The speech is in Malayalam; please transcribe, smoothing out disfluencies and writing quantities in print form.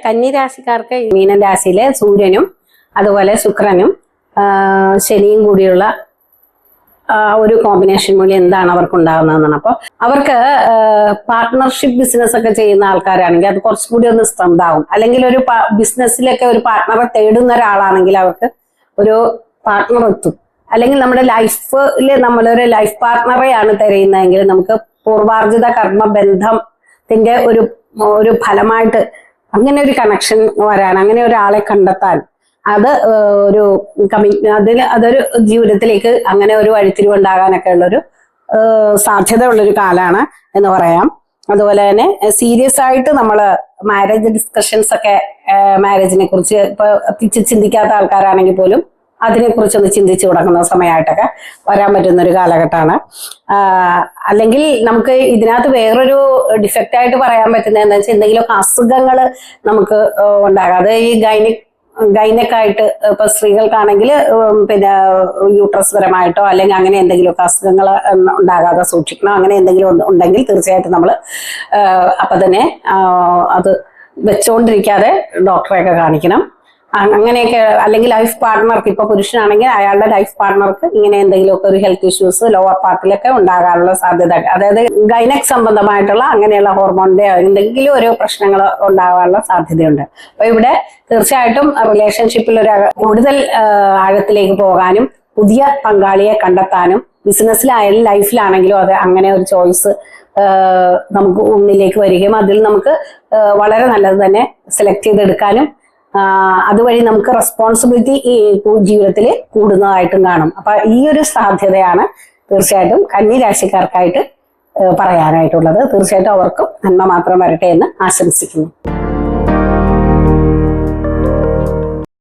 കന്നി രാശിക്കാർക്ക് മീനൻ രാശിയിലെ സൂര്യനും അതുപോലെ ശുക്രനും ശനിയും കൂടിയുള്ള ഒരു കോമ്പിനേഷൻ മൂലം എന്താണ് അവർക്ക് ഉണ്ടാകുന്നതെന്നാണ്. അപ്പോൾ അവർക്ക് പാർട്ട്ണർഷിപ്പ് ബിസിനസ് ഒക്കെ ചെയ്യുന്ന ആൾക്കാരാണെങ്കിൽ അത് കുറച്ചുകൂടി ഒന്ന് സ്ട്രെങ്താവും. അല്ലെങ്കിൽ ഒരു ബിസിനസ്സിലൊക്കെ ഒരു പാർട്ട്ണറെ തേടുന്ന ഒരാളാണെങ്കിൽ അവർക്ക് ഒരു പാർട്ട്ണർ എത്തും. അല്ലെങ്കിൽ നമ്മുടെ ലൈഫിൽ നമ്മളൊരു ലൈഫ് പാർട്ട്ണറെയാണ് തിരയുന്നതെങ്കിൽ നമുക്ക് പൂർവാർജിത കർമ്മ ബന്ധത്തിന്റെ ഒരു ഫലമായിട്ട് അങ്ങനെ ഒരു കണക്ഷൻ വരാൻ, അങ്ങനെ ഒരാളെ കണ്ടെത്താൻ, അത് ഒരു അതൊരു ജീവിതത്തിലേക്ക് അങ്ങനെ ഒരു വഴിത്തിരിവുണ്ടാകാനൊക്കെ ഉള്ളൊരു സാധ്യത ഉള്ളൊരു കാലാണ് എന്ന് പറയാം. അതുപോലെ തന്നെ സീരിയസ് ആയിട്ട് നമ്മൾ മാരേജ് ഡിസ്കഷൻസ് ഒക്കെ മാരേജിനെ കുറിച്ച് ഇപ്പൊ ചിന്തിക്കാത്ത ആൾക്കാരാണെങ്കിൽ പോലും അതിനെക്കുറിച്ചൊന്ന് ചിന്തിച്ചു തുടങ്ങുന്ന സമയമായിട്ടൊക്കെ വരാൻ പറ്റുന്ന ഒരു കാലഘട്ടമാണ്. അല്ലെങ്കിൽ നമുക്ക് ഇതിനകത്ത് വേറൊരു ഡിഫക്റ്റ് ആയിട്ട് പറയാൻ പറ്റുന്നത് എന്താ വെച്ചാൽ എന്തെങ്കിലുമൊക്കെ അസുഖങ്ങൾ നമുക്ക് ഉണ്ടാകാം. അത് ഈ ഗൈനക്കായിട്ട് ഇപ്പൊ സ്ത്രീകൾക്കാണെങ്കിൽ പിന്നെ യൂട്രസ് പരമായിട്ടോ അല്ലെങ്കിൽ അങ്ങനെ എന്തെങ്കിലുമൊക്കെ അസുഖങ്ങൾ ഉണ്ടാകാതെ സൂക്ഷിക്കണം. അങ്ങനെ എന്തെങ്കിലും ഉണ്ടെങ്കിൽ തീർച്ചയായിട്ടും നമ്മൾ അപ്പൊ തന്നെ അത് വെച്ചുകൊണ്ടിരിക്കാതെ ഡോക്ടറെയൊക്കെ കാണിക്കണം. അങ്ങനെയൊക്കെ. അല്ലെങ്കിൽ ലൈഫ് പാർട്ട്ണർക്ക്, ഇപ്പൊ പുരുഷനാണെങ്കിൽ അയാളുടെ ലൈഫ് പാർട്ട്ണർക്ക് ഇങ്ങനെ എന്തെങ്കിലുമൊക്കെ ഒരു ഹെൽത്ത് ഇഷ്യൂസ് ലോവർ പാർട്ടിലൊക്കെ ഉണ്ടാകാനുള്ള സാധ്യത, അതായത് ഗൈനക് സംബന്ധമായിട്ടുള്ള അങ്ങനെയുള്ള ഹോർമോണിന്റെ എന്തെങ്കിലും ഒരു പ്രശ്നങ്ങൾ ഉണ്ടാകാനുള്ള സാധ്യതയുണ്ട്. അപ്പൊ ഇവിടെ തീർച്ചയായിട്ടും റിലേഷൻഷിപ്പിൽ ഒരു കൂടുതൽ ആഴത്തിലേക്ക് പോകാനും പുതിയ പങ്കാളിയെ കണ്ടെത്താനും ബിസിനസ്സിലായാലും ലൈഫിലാണെങ്കിലും അത് അങ്ങനെ ഒരു ചോയ്സ് നമുക്ക് മുന്നിലേക്ക് വരികയും അതിൽ നമുക്ക് വളരെ നല്ലത് തന്നെ സെലക്ട് ചെയ്തെടുക്കാനും അതുവഴി നമുക്ക് റെസ്പോൺസിബിലിറ്റി ഈ ജീവിതത്തിൽ കൂടുന്നതായിട്ടും കാണും. അപ്പൊ ഈ ഒരു സാധ്യതയാണ് തീർച്ചയായിട്ടും കന്നി രാശിക്കാർക്കായിട്ട് പറയാനായിട്ടുള്ളത്. തീർച്ചയായിട്ടും അവർക്കും നന്മ മാത്രം വരട്ടെ എന്ന് ആശംസിക്കുന്നു.